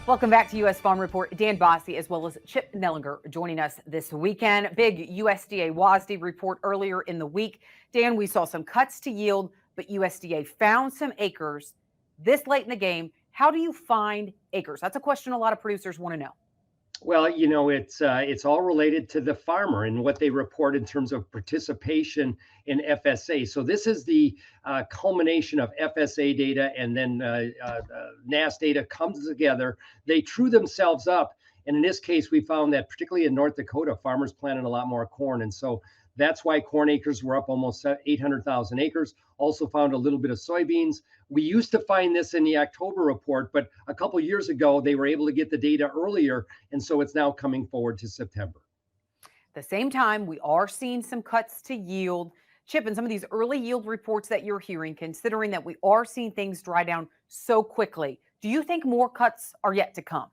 Welcome back to U.S. Farm Report. Dan Bossie as well as Chip Nellinger joining us this weekend. Big USDA WASDE report earlier in the week. Dan, we saw some cuts to yield, but USDA found some acres this late in the game. How do you find acres? That's a question a lot of producers want to know. Well, it's all related to the farmer and what they report in terms of participation in FSA. So this is the culmination of FSA data and then NAS data comes together. They true themselves up. And in this case, we found that particularly in North Dakota, farmers planted a lot more corn. And so that's why corn acres were up almost 800,000 acres. Also found a little bit of soybeans. We used to find this in the October report, but a couple of years ago, they were able to get the data earlier. And so it's now coming forward to September. At the same time, we are seeing some cuts to yield. Chip, and some of these early yield reports that you're hearing, considering that we are seeing things dry down so quickly, do you think more cuts are yet to come?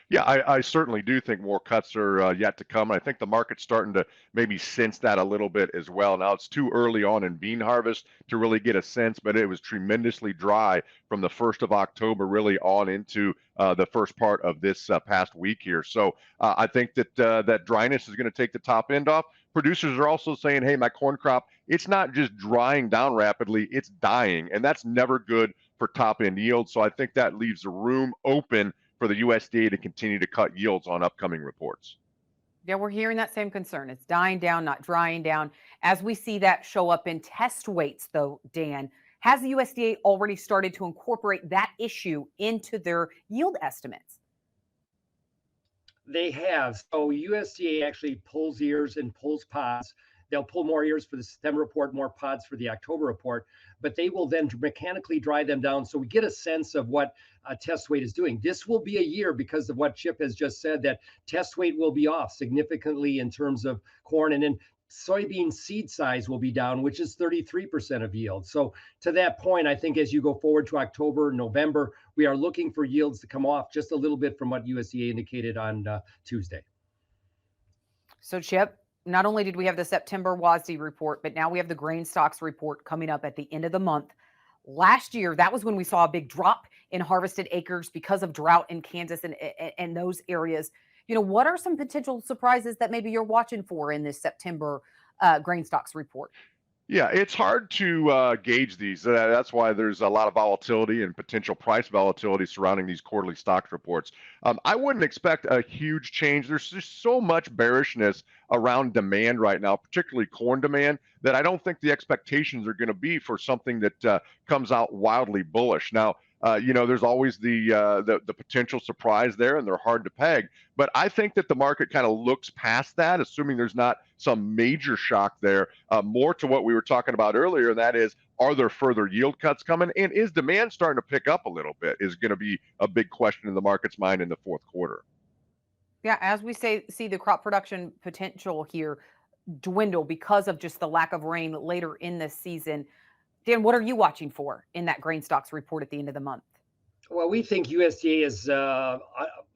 Yeah, I certainly do think more cuts are yet to come. I think the market's starting to maybe sense that a little bit as well. Now, it's too early on in bean harvest to really get a sense, but it was tremendously dry from the 1st of October really on into the first part of this past week here. So I think that that dryness is going to take the top end off. Producers are also saying, hey, my corn crop, it's not just drying down rapidly, it's dying, and that's never good for top end yield. So I think that leaves the room open for the USDA to continue to cut yields on upcoming reports. Yeah, we're hearing that same concern. It's dying down, not drying down. As we see that show up in test weights, though, Dan, has the USDA already started to incorporate that issue into their yield estimates? They have. So USDA actually pulls ears and pulls pods. They'll pull more ears for the September report, more pods for the October report, but they will then mechanically dry them down. So we get a sense of what test weight is doing. This will be a year because of what Chip has just said, that test weight will be off significantly in terms of corn. And then soybean seed size will be down, which is 33% of yield. So to that point, I think as you go forward to October, November, we are looking for yields to come off just a little bit from what USDA indicated on Tuesday. So, Chip, not only did we have the September WASDE report, but now we have the grain stocks report coming up at the end of the month. Last year, that was when we saw a big drop in harvested acres because of drought in Kansas and those areas. You know, what are some potential surprises that maybe you're watching for in this September grain stocks report? Yeah, it's hard to gauge these. That's why there's a lot of volatility and potential price volatility surrounding these quarterly stocks reports. I wouldn't expect a huge change. There's just so much bearishness around demand right now, particularly corn demand, that I don't think the expectations are going to be for something that comes out wildly bullish. Now, there's always the potential surprise there, and they're hard to peg. But I think that the market kind of looks past that, assuming there's not some major shock there, more to what we were talking about earlier, and that is, are there further yield cuts coming? And is demand starting to pick up a little bit is going to be a big question in the market's mind in the fourth quarter. Yeah, as we see the crop production potential here dwindle because of just the lack of rain later in this season. Dan, what are you watching for in that grain stocks report at the end of the month? Well, we think USDA has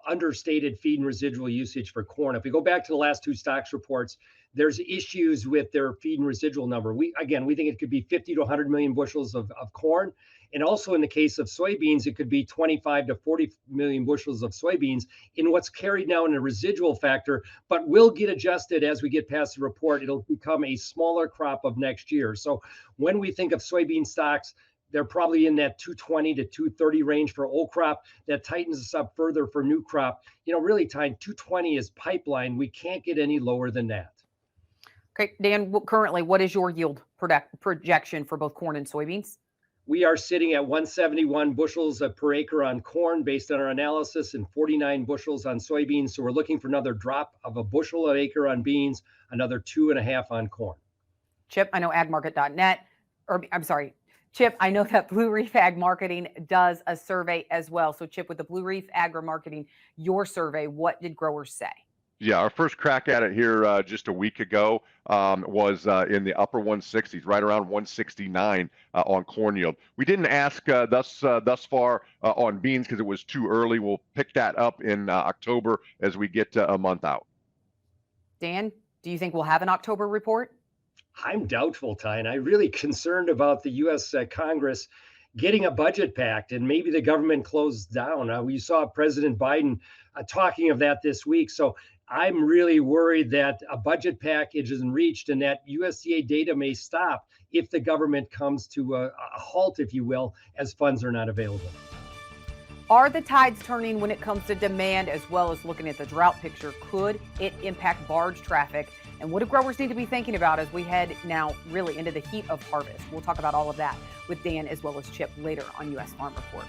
understated feed and residual usage for corn. If we go back to the last two stocks reports, there's issues with their feed and residual number. We think it could be 50 to 100 million bushels of corn. And also in the case of soybeans, it could be 25 to 40 million bushels of soybeans in what's carried now in a residual factor, but will get adjusted as we get past the report. It'll become a smaller crop of next year. So when we think of soybean stocks, they're probably in that 220 to 230 range for old crop. That tightens us up further for new crop. Really, Ty, 220 is pipeline. We can't get any lower than that. Okay, Dan, currently, what is your yield projection for both corn and soybeans? We are sitting at 171 bushels per acre on corn based on our analysis and 49 bushels on soybeans. So we're looking for another drop of a bushel an acre on beans, another 2.5 on corn. Chip, I know agmarket.net, or I'm sorry, Chip, I know that Blue Reef Ag Marketing does a survey as well. So Chip, with the Blue Reef Agri Marketing, your survey, what did growers say? Yeah, our first crack at it here just a week ago was in the upper 160s, right around 169 on corn yield. We didn't ask thus far on beans because it was too early. We'll pick that up in October as we get a month out. Dan, do you think we'll have an October report? I'm doubtful, Ty, and I'm really concerned about the U.S. Congress. getting a budget pact, and maybe the government closed down. We saw President Biden talking of that this week. So I'm really worried that a budget package isn't reached and that USDA data may stop if the government comes to a halt, if you will, as funds are not available. Are the tides turning when it comes to demand, as well as looking at the drought picture? Could it impact barge traffic? And what do growers need to be thinking about as we head now really into the heat of harvest? We'll talk about all of that with Dan as well as Chip later on U.S. Farm Report.